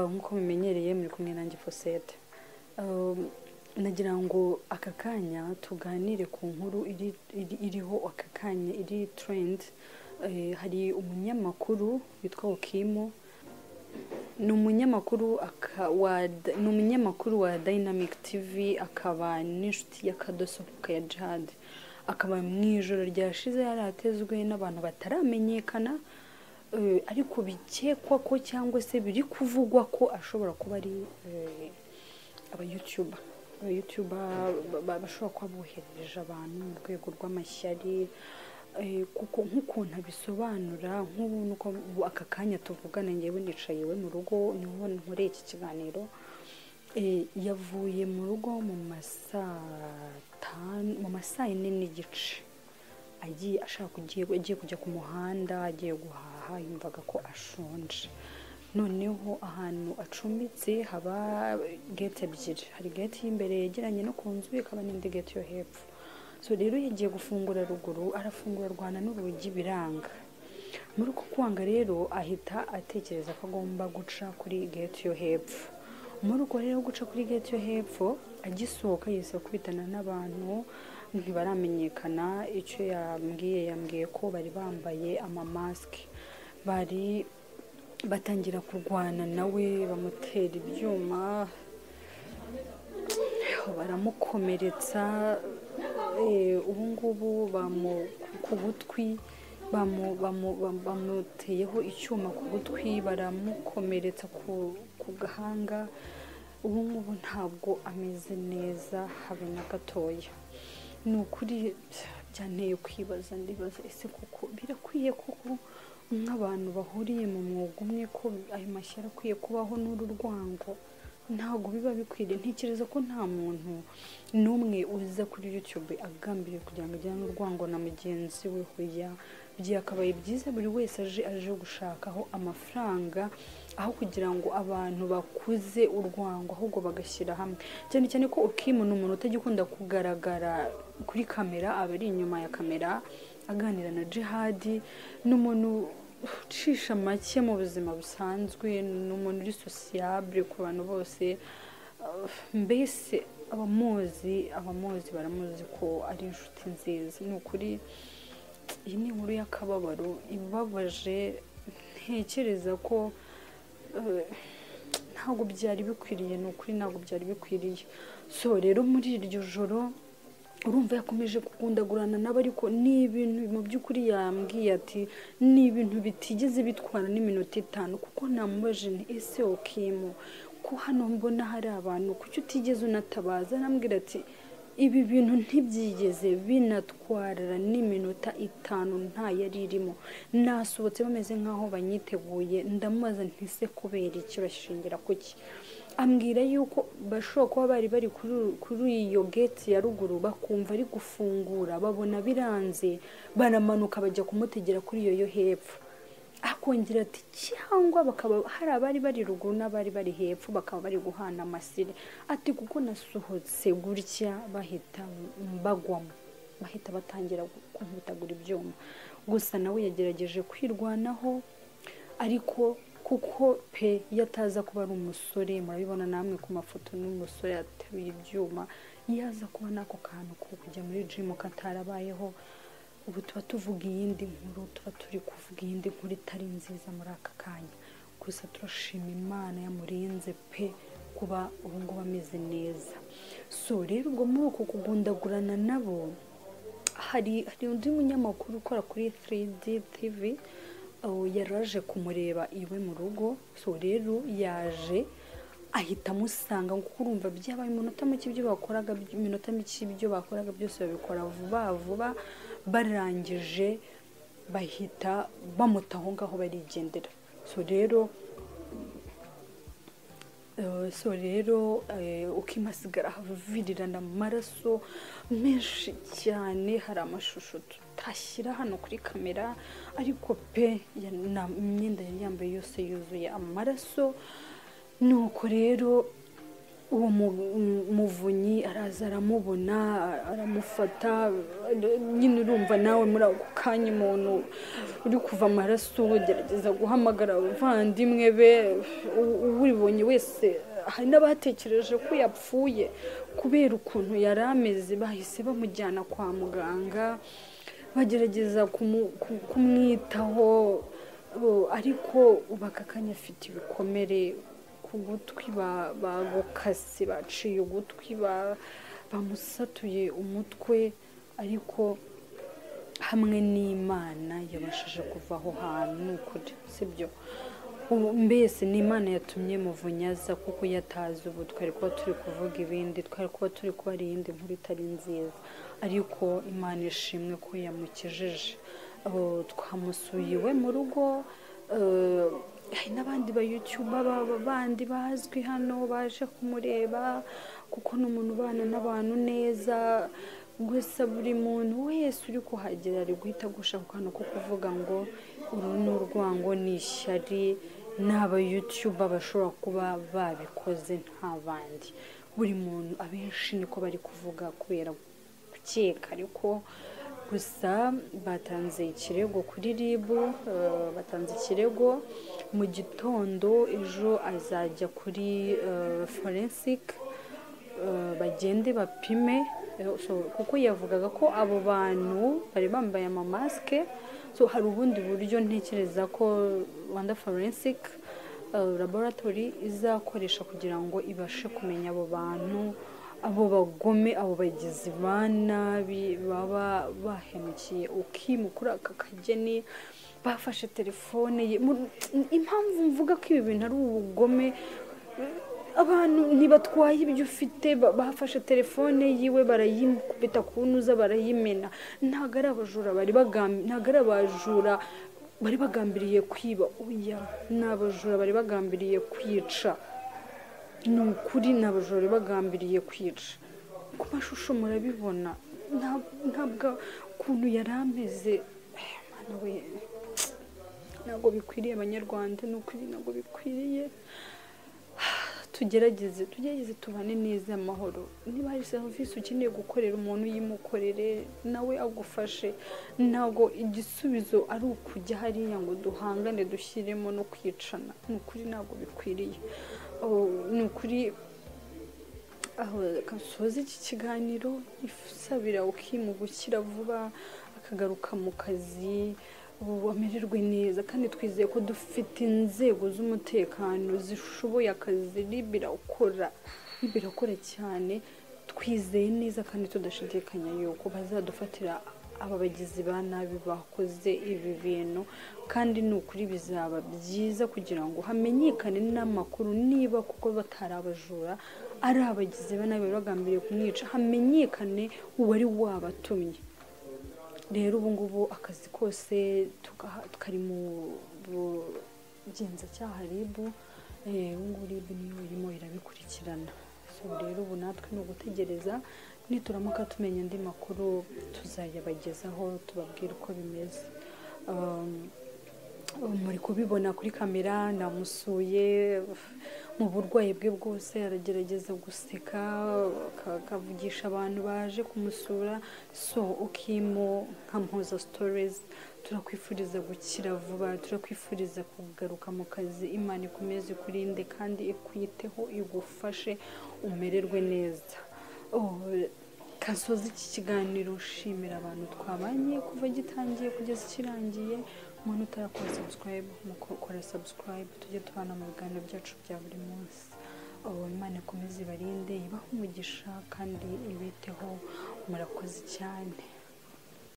nk'uko mumenyereye muri kumwe nanjye Fosette. Nagira ngo aka kanya tuganire ku nkuru iriho aka kanya iri trend. Hari umunyamakuru witwa Okimo, ni umunyamakuru wa Dynamic TV, akaba n'inshuti ya Kadosohoka ya Jihad. Akaba mu ijoro ryashize yaratezwe n'abantu bataramenyekana, ariko bikekwa ko cyangwa se biri kuvugwa ko ashobora kuba ari aba-YouTuber bashobora kuba bohereje abantu mu rwego rw'amashyari, kuko nk'ukuntu abisobanura nk'uko aka kanya tuvugana njyewe nicaye iwe mu rugo niho nkoreye iki kiganiro. Yavuye mu rugo mu masaa 4 n'igice, agiye kujya ku muhanda, agiye guhaha, yumvaga ko ashonje. Noneho ahantu acumbitse haba gate ebyiri, hari gate y'imbere yegeranye no ku nzu, ikaba n'indi gate yo hepfo. So rero yagiye gufungura ruguru, arafungura rwana n'urugi biranga. Muri uko kwanga rero ahita atekereza ko agomba guca kuri gate yo hepfo. Muri uko rero guca kuri gate yo hepfo, agisohoka yise kubitana n'abantu ntibaramenyekana. Icyo yambwiye ko bari bambaye amamasike, bari batangira kurwana nawe, bamutera ibyuma, baramukomeretsa. Ubu ngubu ku butwi bamuteyeho icyuma ku butwi, baramukomeretsa ku gahanga. Ubu ngubu ntabwo ameze neza habe na gatoya. Ni ukuri byanteye kwibaza, ndibaza ese koko birakwiye koko nk'abantu bahuriye mu mwuga umwe ko ayo mashyari akwiye kubaho n'urwango? Ntabwo biba bikwiriye. Ntekereza ko nta muntu n'umwe uza kuri YouTube agambiriye kugira ngo ajyane urwango na mugenzi we. Hoya, byakabaye byiza buri wese aje gushakaho amafaranga, aho kugira ngo abantu bakuze urwango, ahubwo bagashyira hamwe. Cyane cyane ko Okimo ni umuntu utagikunda kugaragara kuri kamera, aba ari inyuma ya kamera aganira na Jihad. Ni umuntu ucisha make mu buzima busanzwe, ni umuntu uri sociable ku bantu bose. Mbese abamuzi baramuzi ko ari inshuti nziza. Ni ukuri iyi ni inkuru y'akababaro ibabaje. Ntekereza ko ntabwo byari bikwiriye, ni ukuri ntabwo byari bikwiriye. So rero muri iryo joro urumva yakomeje kugundagurana nabo, ariko ni ibintu mu by'ukuri yambwiye ati ni ibintu bitigeze bitwara n'iminota 5, kuko namubaje nti ese Okimo ko hano mbona hari abantu, kuki utigeze unatabaza? Arambwira ati ibi bintu ntibyigeze binatwara n'iminota 5, nta yari irimo. Nasohotse bameze nkaho banyiteguye. Ndamubaza nti se kubera iki, bashingira kuki? Ambwira yuko bashobora kuba bari kuri iyo gate ya ruguru, bakumva ari gufungura, babona biranze, baramanuka bajya kumutegera kuri iyo yo hepfo. Akongera ati cyangwa bakaba hari abari bari ruguru n'abari bari hepfo, bakaba bari guhana amasire. Ati kuko nasohotse gutya bahita bagwamo, bahita batangira kumputagura ibyuma. Gusa nawe yagerageje kwirwanaho, ariko kuko pe yataza kuba ari umusore, murabibona namwe ku mafoto, n'umusore ateruye ibyuma, yaza kuba nako kantu ko kujya muri gym katarabayeho. Ubu tuba tuvuga iyindi nkuru, tuba turi kuvuga iyindi nkuru itari nziza muri aka kanya. Gusa turashima Imana yamurinze pe kuba ubu ngubu ameze neza. So rero ubwo muri uko kugundagurana nabo, hari undi munyamakuru ukora kuri 3D TV, yaraje kumureba iwe mu rugo. So rero yaje ahita amusanga, ngo urumva byabaye iminota mike ibyo bakoraga byose babikora vuba. Barangije bahita bamutaho ngaho barigendera. So rero Okimo asigara havirirana amaraso menshi cyane. Hari amashusho tutashyira hano kuri kamera, ariko pe imyenda yari yambaye yose yuzuye amaraso. Nuko rero uwo muvunyi araza aramubona aramufata nyine urumva nawe muri ako kanya umuntu uri kuva amaraso ugerageza guhamagara abavandimwe be ubibonye wese hari n'abatekereje ko yapfuye kubera ukuntu yari ameze bahise bamujyana kwa muganga bagerageza kumwitaho ariko bakakanya afite ibikomere ku gutwi bagukase baciye ugutwi bamusatuye umutwe ariko hamwe n'Imana yabashije kuva aho hantu n'ukuri sibyo mbese n'Imana yatumye muvunyaza kuko yatazi ubu twari kuba turi kuvuga ibindi twari kuba turi kubara iyindi nkuru itari nziza ariko Imana ishimwe ko yamukijije twamusuye iwe mu rugo hari n'abandi ba YouTuber bandi bazwi hano baje kumureba kuko n'umuntu ubana n'abantu neza gusa buri muntu wese uri kuhagera ari guhita gushaka akantu ko kuvuga ngo uru ni urwango ni ishyari n'aba YouTuber bashobora kuba babikoze nta bandi buri muntu abenshi niko bari kuvuga kubera gukeka ariko gusa batanze ikirego kuri RIB batanze ikirego mu gitondo ejo azajya kuri forensic bagende bapime kuko yavugaga ko abo bantu bari bambaye amamasike hari ubundi buryo ntekereza ko Rwanda Forensic Laboratory izakoresha kugira ngo ibashe kumenya abo bantu abo bagome abo bagizi ba nabi baba bahemukiye ukimukura aka kageni bafashe telefone ye impamvu mvuga ko ibi bintu ari ubugome abantu ntibatwaye ibyo ufite bafashe telefone yiwe barayikubita kunuza barayimena ntago ari abajura bari bagambiriye kwiba oya n'abajura bari bagambiriye kwica ni ukuri n'abajura bagambiriye kwica ku mashusho murabibona ntabwo ukuntu yari ameze ntabwo bikwiriye abanyarwanda ni ukuri ntabwo bikwiriye tugerageze tubane neza amahoro niba hari serivisi ukeneye gukorera umuntu yimukorere nawe agufashe ntabwo igisubizo ari ukujya hariya ngo duhangane dushyiremo no kwicana ni ukuri ntabwo bikwiriye ni ukuri aho gasoza iki kiganiro isabira ukimu gukira vuba akagaruka mu kazi wamererwe neza kandi twizeye ko dufite inzego z'umutekano zishoboye akazi birakora cyane twizeye neza kandi tudashidikanya yuko bazadufatira aba bagizi ba nabi bakoze ibi bintu kandi ni ukuri bizaba byiza kugira ngo hamenyekane n'amakuru niba kuko batari abajura ari abagizi ba nabi bagambiriye kumwica hamenyekane uwari wabatumye rero ubu ngubu akazi kose tukari mu bugenzacyaha RIB ubu RIB niyo irimo irabikurikirana rero ubu natwe ni ugutegereza nituramuka tumenya andi makuru tuzayabagezaho tubabwira uko bimeze muri kubibona kuri kamera namusuye mu burwayi bwe bwose aragerageza guseka akavugisha abantu baje kumusura ukimo nka Mpoza Stories turakwifuriza gukira vuba turakwifuriza kugaruka mu kazi Imana ikomeze kurinde kandi ikwiteho igufashe umererwe neza kasoza iki kiganiro ushimira abantu twabanye kuva gitangiye kugeza kirangiye umuntu utarakora subscribe tujye tubana mu biganiro byacu bya buri munsi Imana ikomeze ibarinde ibahe umugisha kandi ibiteho murakoze cyane.